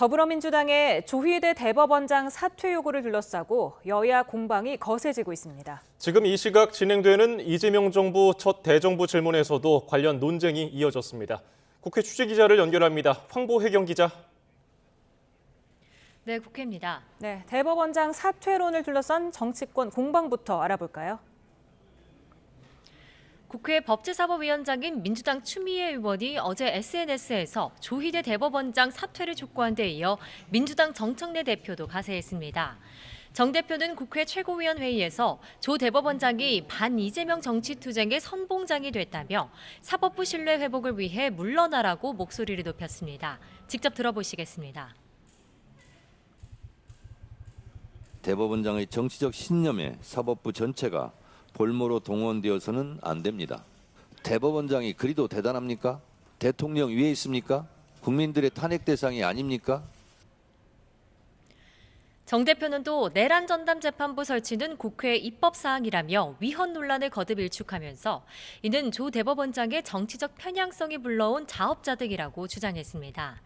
더불어민주당의 조희대 대법원장 사퇴 요구를 둘러싸고 여야 공방이 거세지고 있습니다. 지금 이 시각 진행되는 이재명 정부 첫 대정부 질문에서도 관련 논쟁이 이어졌습니다. 국회 취재기자를 연결합니다. 황보혜경 기자. 네, 국회입니다. 네, 대법원장 사퇴론을 둘러싼 정치권 공방부터 알아볼까요? 국회 법제사법위원장인 민주당 추미애 의원이 어제 SNS에서 조희대 대법원장 사퇴를 촉구한 데 이어 민주당 정청래 대표도 가세했습니다. 정 대표는 국회 최고위원회의에서 조 대법원장이 반 이재명 정치투쟁의 선봉장이 됐다며 사법부 신뢰 회복을 위해 물러나라고 목소리를 높였습니다. 직접 들어보시겠습니다. 대법원장의 정치적 신념에 사법부 전체가 볼모로 동원되어서는 안 됩니다. 대법원장이 그리도 대단합니까? 대통령 위에 있습니까? 국민들의 탄핵 대상이 아닙니까? 정 대표는 또 내란 전담 재판부 설치는 국회 입법 사항이라며 위헌 논란을 거듭 일축하면서 이는 조 대법원장의 정치적 편향성이 불러온 자업자득이라고 주장했습니다.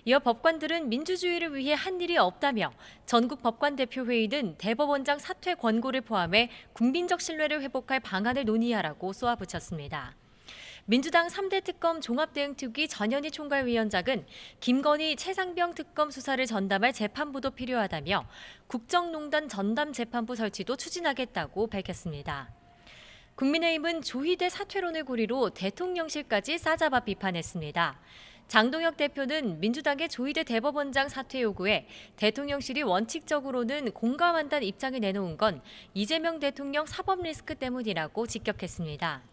이어 법관들은 민주주의를 위해 한 일이 없다며 전국 법관 대표회의는 대법원장 사퇴 권고를 포함해 국민적 신뢰를 회복할 방안을 논의하라고 쏘아붙였습니다. 민주당 3대 특검 종합대응특위 전현희 총괄위원장은 김건희 최상병 특검 수사를 전담할 재판부도 필요하다며 국정농단 전담 재판부 설치도 추진하겠다고 밝혔습니다. 국민의힘은 조희대 사퇴론을 고리로 대통령실까지 싸잡아 비판했습니다. 장동혁 대표는 민주당의 조희대 대법원장 사퇴 요구에 대통령실이 원칙적으로는 공감한다는 입장을 내놓은 건 이재명 대통령 사법 리스크 때문이라고 직격했습니다.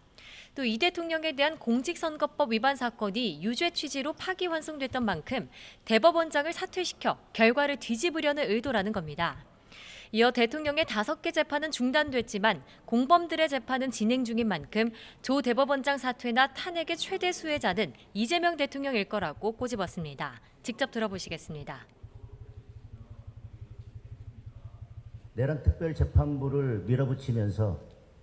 또 이 대통령에 대한 공직선거법 위반 사건이 유죄 취지로 파기환송됐던 만큼 대법원장을 사퇴시켜 결과를 뒤집으려는 의도라는 겁니다. 이어 대통령의 5개 재판은 중단됐지만 공범들의 재판은 진행 중인 만큼 조 대법원장 사퇴나 탄핵의 최대 수혜자는 이재명 대통령일 거라고 꼬집었습니다. 직접 들어보시겠습니다. 내란 특별재판부를 밀어붙이면서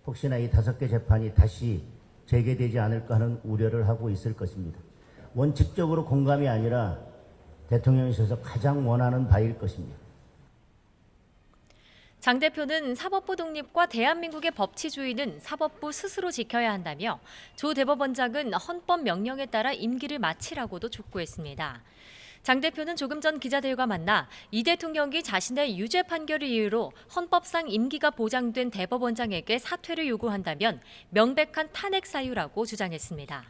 혹시나 이 5개 재판이 다시 재개되지 않을까 하는 우려를 하고 있을 것입니다. 원칙적으로 공감이 아니라 대통령실에서 가장 원하는 바일 것입니다. 장 대표는 사법부 독립과 대한민국의 법치주의는 사법부 스스로 지켜야 한다며 조 대법원장은 헌법 명령에 따라 임기를 마치라고도 촉구했습니다. 장 대표는 조금 전 기자들과 만나 이 대통령이 자신의 유죄 판결을 이유로 헌법상 임기가 보장된 대법원장에게 사퇴를 요구한다면 명백한 탄핵 사유라고 주장했습니다.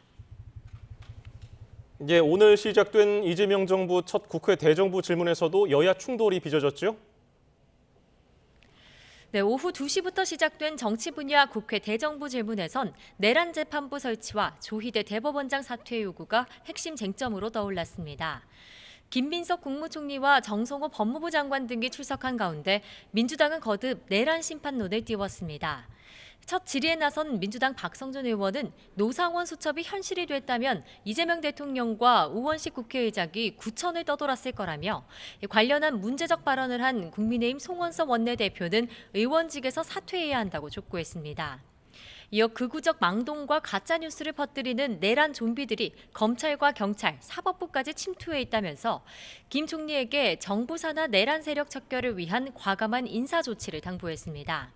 오늘 시작된 이재명 정부 첫 국회 대정부 질문에서도 여야 충돌이 빚어졌죠? 네, 오후 2시부터 시작된 정치 분야 국회 대정부 질문에선 내란 재판부 설치와 조희대 대법원장 사퇴 요구가 핵심 쟁점으로 떠올랐습니다. 김민석 국무총리와 정성호 법무부 장관 등이 출석한 가운데 민주당은 거듭 내란 심판론을 띄웠습니다. 첫 질의에 나선 민주당 박성준 의원은 노상원 수첩이 현실이 됐다면 이재명 대통령과 우원식 국회의장이 구천을 떠돌았을 거라며 관련한 문제적 발언을 한 국민의힘 송원석 원내대표는 의원직에서 사퇴해야 한다고 촉구했습니다. 이어 극우적 망동과 가짜뉴스를 퍼뜨리는 내란 좀비들이 검찰과 경찰, 사법부까지 침투해 있다면서 김 총리에게 정부 산하 내란 세력 척결을 위한 과감한 인사 조치를 당부했습니다.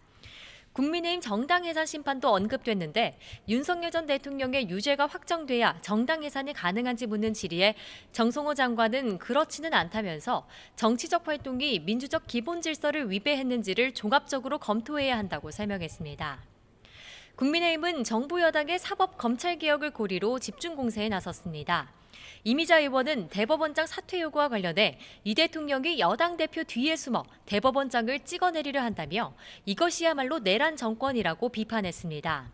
국민의힘 정당 해산 심판도 언급됐는데 윤석열 전 대통령의 유죄가 확정돼야 정당 해산이 가능한지 묻는 질의에 정성호 장관은 그렇지는 않다면서 정치적 활동이 민주적 기본 질서를 위배했는지를 종합적으로 검토해야 한다고 설명했습니다. 국민의힘은 정부 여당의 사법 검찰 개혁을 고리로 집중 공세에 나섰습니다. 이미자 의원은 대법원장 사퇴 요구와 관련해 이 대통령이 여당 대표 뒤에 숨어 대법원장을 찍어내리려 한다며 이것이야말로 내란 정권이라고 비판했습니다.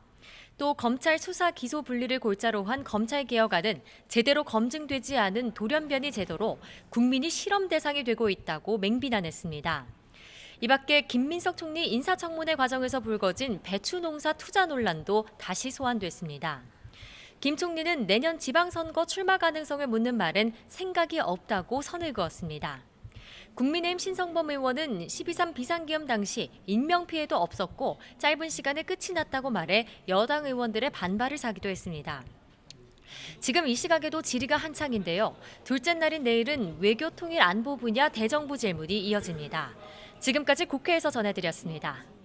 또 검찰 수사 기소 분리를 골자로 한 검찰개혁안은 제대로 검증되지 않은 돌연변이 제도로 국민이 실험 대상이 되고 있다고 맹비난했습니다. 이 밖에 김민석 총리 인사청문회 과정에서 불거진 배추농사 투자 논란도 다시 소환됐습니다. 김 총리는 내년 지방선거 출마 가능성을 묻는 말엔 생각이 없다고 선을 그었습니다. 국민의힘 신성범 의원은 12.3 비상계엄 당시 인명피해도 없었고 짧은 시간에 끝이 났다고 말해 여당 의원들의 반발을 사기도 했습니다. 지금 이 시각에도 질의가 한창인데요. 둘째 날인 내일은 외교 통일 안보 분야 대정부 질문이 이어집니다. 지금까지 국회에서 전해드렸습니다.